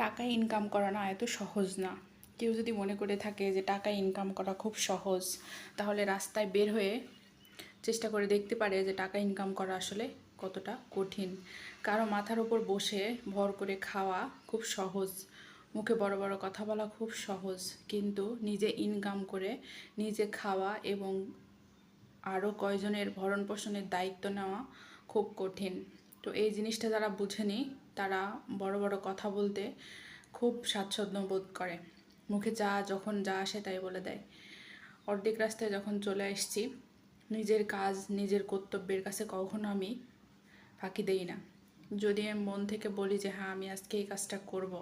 টাকা ইনকাম করা না এত সহজ না। কেউ যদি মনে করে থাকে যে টাকা ইনকাম করা খুব সহজ, তাহলে রাস্তায় বের হয়ে চেষ্টা করে দেখতে পারে যে টাকা ইনকাম করা আসলে কতটা কঠিন। কারো মাথার উপর বসে ভর করে খাওয়া খুব সহজ, মুখে বড় বড় কথা বলা খুব সহজ, কিন্তু নিজে ইনকাম করে নিজে খাওয়া এবং আরও কয়জনের ভরণ পোষণের দায়িত্ব নেওয়া খুব কঠিন। তো এই জিনিসটা যারা বুঝেনি তারা বড় বড় কথা বলতে খুব স্বাচ্ছন্দ্য বোধ করে, মুখে যখন যা আসে তাই বলে দেয়। অর্ধেক রাস্তায় যখন চলে আসছি, নিজের কাজ নিজের কর্তব্যের কাছে কখনো আমি ফাঁকি দেই না। যদি আমি মন থেকে বলি যে হ্যাঁ আমি আজকে এই কাজটা করব,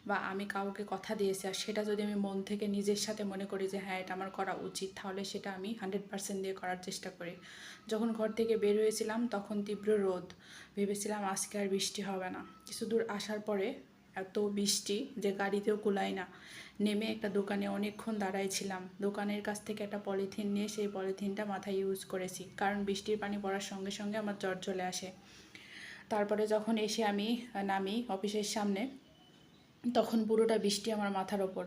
বা আমি কাউকে কথা দিয়েছি আর সেটা যদি আমি মন থেকে নিজের সাথে মনে করি যে হ্যাঁ এটা আমার করা উচিত, তাহলে সেটা আমি 100% দিয়ে করার চেষ্টা করি। যখন ঘর থেকে বের হয়েছিলাম তখন তীব্র রোদ, ভেবেছিলাম আজকে আর বৃষ্টি হবে না। কিছু দূর আসার পরে এত বৃষ্টি যে গাড়িতেও কুলায় না। নেমে একটা দোকানে অনেকক্ষণ দাঁড়াইছিলাম, দোকানের কাছ থেকে একটা পলিথিন নিয়ে সেই পলিথিনটা মাথায় ইউজ করেছি, কারণ বৃষ্টির পানি পড়ার সঙ্গে সঙ্গে আমার জ্বর চলে আসে। তারপরে যখন এসে আমি নামি অফিসের সামনে, তখন পুরোটা বৃষ্টি আমার মাথার ওপর,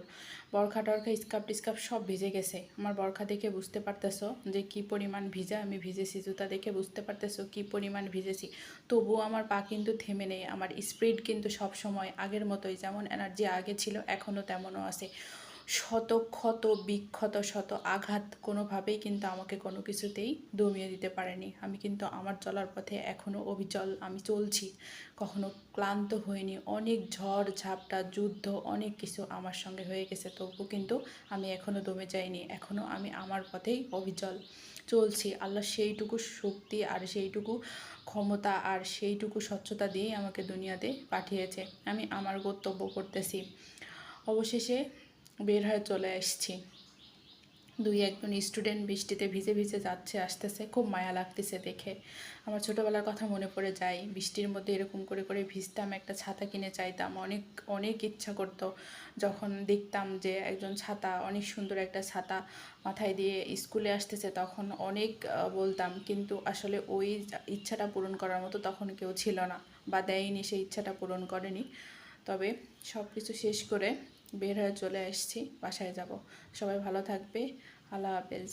বরখা টরখা স্কার্ফ টিস্কার্ফ সব ভিজে গেছে। আমার বরখা দেখে বুঝতে পারতেছো যে কি পরিমাণ ভিজা আমি ভিজেছি, জুতা দেখে বুঝতে পারতেছো কি পরিমাণ ভিজেছি। তবুও আমার পা কিন্তু থেমে নেই, আমার স্পিড কিন্তু সব সময় আগের মতোই, যেমন এনার্জি আগে ছিল এখনও তেমনও আছে। শত ক্ষত বিক্ষত শত আঘাত কোনোভাবেই কিন্তু আমাকে কোনো কিছুতেই দমিয়ে দিতে পারেনি। আমি কিন্তু আমার চলার পথে এখনও অবিচল আমি চলছি, কখনো ক্লান্ত হইনি। অনেক ঝড় ঝাপটা যুদ্ধ অনেক কিছু আমার সঙ্গে হয়ে গেছে, তবু কিন্তু আমি এখনও দমে যাইনি, এখনও আমি আমার পথেই অবিচল চলছি। আল্লাহ সেইটুকু শক্তি আর সেইটুকু ক্ষমতা আর সেইটুকু স্বচ্ছতা দিয়েই আমাকে দুনিয়াতে পাঠিয়েছে। আমি আমার কর্তব্য করতেছি। অবশেষে বের হয়ে চলে এসেছি। দুই একজন স্টুডেন্ট বৃষ্টিতে ভিজে ভিজে যাচ্ছে আসতেছে, খুব মায়া লাগতেছে দেখে। আমার ছোটোবেলার কথা মনে পড়ে যায়, বৃষ্টির মধ্যে এরকম করে করে ভিজতাম, একটা ছাতা কিনে চাইতাম, অনেক অনেক ইচ্ছা করতো। যখন দেখতাম যে একজন ছাতা, অনেক সুন্দর একটা ছাতা মাথায় দিয়ে স্কুলে আসতেছে, তখন অনেক বলতাম, কিন্তু আসলে ওই ইচ্ছাটা পূরণ করার মতো তখন কেউ ছিল না, বা দেয়নি, সেই ইচ্ছাটা পূরণ করেনি। তবে সব কিছু শেষ করে বের হয়ে চলে আসছি, বাসায় যাব। সবাই ভালো থাকবে, আল্লাহ হাফেজ।